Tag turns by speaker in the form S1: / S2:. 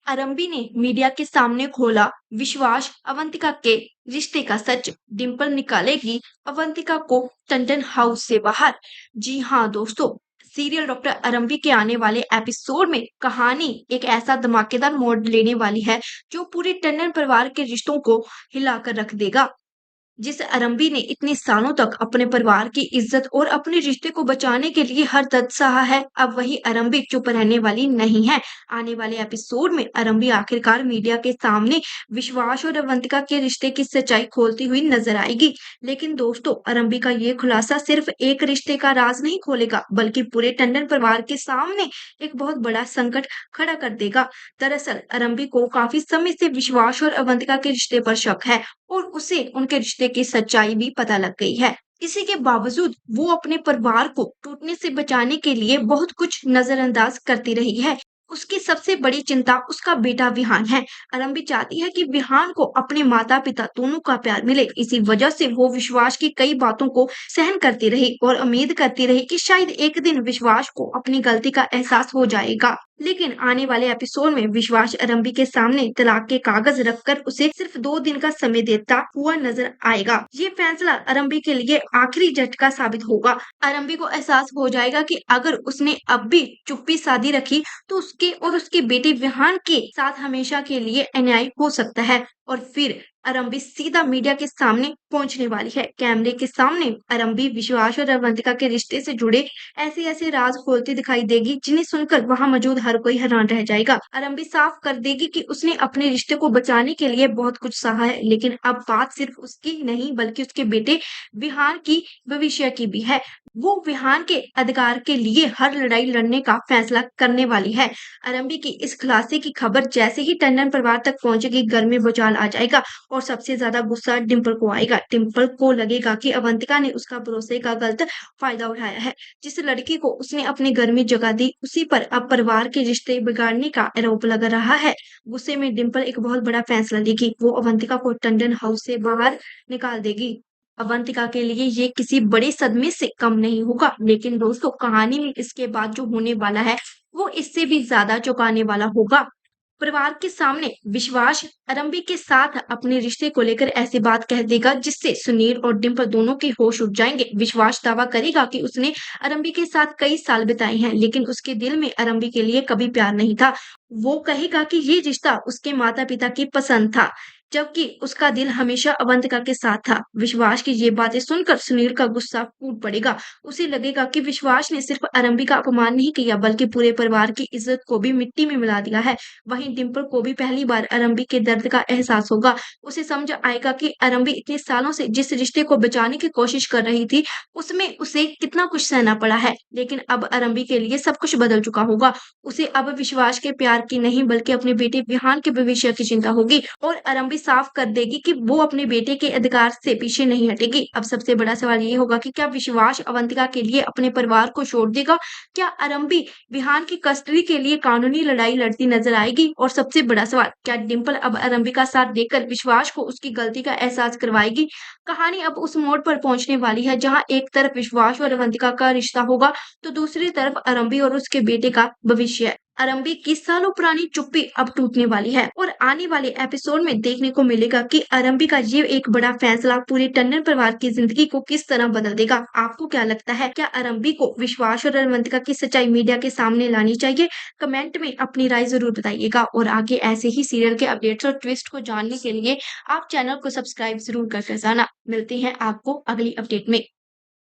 S1: आरंभी ने मीडिया के सामने खोला विश्वास अवंतिका के रिश्ते का सच। डिंपल निकालेगी अवंतिका को टंडन हाउस से बाहर। जी हाँ दोस्तों, सीरियल डॉक्टर आरंभी के आने वाले एपिसोड में कहानी एक ऐसा धमाकेदार मोड़ लेने वाली है जो पूरे टंडन परिवार के रिश्तों को हिलाकर रख देगा। जिस आरंभी ने इतने सालों तक अपने परिवार की इज्जत और अपने रिश्ते को बचाने के लिए हर दर्द सहा है, अब वही आरंभी चुप रहने वाली नहीं है। आने वाले एपिसोड में आरंभी आखिरकार मीडिया के सामने विश्वास और अवंतिका के रिश्ते की सच्चाई खोलती हुई नजर आएगी। लेकिन दोस्तों, आरंभी का ये खुलासा सिर्फ एक रिश्ते का राज नहीं खोलेगा, बल्कि पूरे टंडन परिवार के सामने एक बहुत बड़ा संकट खड़ा कर देगा। दरअसल आरंभी को काफी समय से विश्वास और अवंतिका के रिश्ते पर शक है और उसे उनके रिश्ते की सच्चाई भी पता लग गई है। इसी के बावजूद वो अपने परिवार को टूटने से बचाने के लिए बहुत कुछ नजरअंदाज करती रही है। उसकी सबसे बड़ी चिंता उसका बेटा विहान है। आरंभी चाहती है कि विहान को अपने माता पिता दोनों का प्यार मिले। इसी वजह से वो विश्वास की कई बातों को सहन करती रही और उम्मीद करती रही कि शायद एक दिन विश्वास को अपनी गलती का एहसास हो जाएगा। लेकिन आने वाले एपिसोड में विश्वास आरंभी के सामने तलाक के कागज रखकर उसे सिर्फ 2 दिन का समय देता हुआ नजर आएगा। ये फैसला आरंभी के लिए आखिरी झटका साबित होगा। आरंभी को एहसास हो जाएगा कि अगर उसने अब भी चुप्पी साधी रखी तो उसके और उसके बेटे विहान के साथ हमेशा के लिए अन्याय हो सकता है। और फिर आरंभी सीधा मीडिया के सामने पहुंचने वाली है। कैमरे के सामने आरंभी विश्वास और अवंतिका के रिश्ते से जुड़े ऐसे ऐसे राज खोलती दिखाई देगी जिन्हें सुनकर वहां मौजूद हर कोई हैरान रह जाएगा। आरंभी साफ कर देगी कि उसने अपने रिश्ते को बचाने के लिए बहुत कुछ सहा है, लेकिन अब बात सिर्फ उसकी नहीं बल्कि उसके बेटे विहान की भविष्य की भी है। वो विहान के अधिकार के लिए हर लड़ाई लड़ने का फैसला करने वाली है। आरंभी की इस खुलासे की खबर जैसे ही टंडन परिवार तक पहुंचेगी, घर में भूचाल आ जाएगा और सबसे ज्यादा गुस्सा डिंपल को आएगा। डिंपल को लगेगा कि अवंतिका ने उसका भरोसे का गलत फायदा उठाया है। जिस लड़की को उसने अपने घर में जगह दी उसी पर अब परिवार के रिश्ते बिगाड़ने का आरोप लग रहा है। गुस्से में डिंपल एक बहुत बड़ा फैसला लेगी। वो अवंतिका को टंडन हाउस से बाहर निकाल देगी। अवंतिका के लिए ये किसी बड़े सदमे से कम नहीं होगा, लेकिन दोस्तों कहानी में इसके बाद जो होने वाला है वो इससे भी ज्यादा चौंकाने वाला होगा। परिवार के सामने विश्वास आरंभी के साथ अपने रिश्ते को लेकर ऐसी बात कह देगा जिससे सुनील और डिंपल दोनों के होश उड़ जाएंगे। विश्वास दावा करेगा कि उसने आरंभी के साथ कई साल बिताए हैं, लेकिन उसके दिल में आरंभी के लिए कभी प्यार नहीं था। वो कहेगा कि ये रिश्ता उसके माता पिता की पसंद था, जबकि उसका दिल हमेशा अवंतिका के साथ था। विश्वास की ये बातें सुनकर सुनील का गुस्सा फूट पड़ेगा। उसे लगेगा कि विश्वास ने सिर्फ आरंभी का अपमान नहीं किया बल्कि पूरे परिवार की इज्जत को भी मिट्टी में मिला दिया है। वहीं डिंपल को भी पहली बार आरंभी के दर्द का एहसास होगा। उसे समझ आएगा कि आरंभी इतने सालों से जिस रिश्ते को बचाने की कोशिश कर रही थी उसमें उसे कितना कुछ सहना पड़ा है। लेकिन अब आरंभी के लिए सब कुछ बदल चुका होगा। उसे अब विश्वास के प्यार की नहीं बल्कि अपने बेटे विहान के भविष्य की चिंता होगी और आरंभी साफ कर देगी कि वो अपने बेटे के अधिकार से पीछे नहीं हटेगी। अब सबसे बड़ा सवाल ये होगा कि क्या विश्वास अवंतिका के लिए अपने परिवार को छोड़ देगा? क्या आरंभी विहान की कस्टडी के लिए कानूनी लड़ाई लड़ती नजर आएगी? और सबसे बड़ा सवाल, क्या डिंपल अब आरंभी का साथ देकर विश्वास को उसकी गलती का एहसास करवाएगी? कहानी अब उस मोड़ पर पहुंचने वाली है जहां एक तरफ विश्वास और अवंतिका का रिश्ता होगा तो दूसरी तरफ आरंभी और उसके बेटे का भविष्य। आरंभी की सालों पुरानी चुप्पी अब टूटने वाली है और आने वाले एपिसोड में देखने को मिलेगा कि आरंभी का ये एक बड़ा फैसला पूरे टंडन परिवार की जिंदगी को किस तरह बदल देगा। आपको क्या लगता है, क्या आरंभी को विश्वास और अवंतिका की सच्चाई मीडिया के सामने लानी चाहिए? कमेंट में अपनी राय जरूर बताइएगा और आगे ऐसे ही सीरियल के अपडेट्स और ट्विस्ट को जानने के लिए आप चैनल को सब्सक्राइब जरूर करके जाना। मिलते हैं आपको अगली अपडेट में।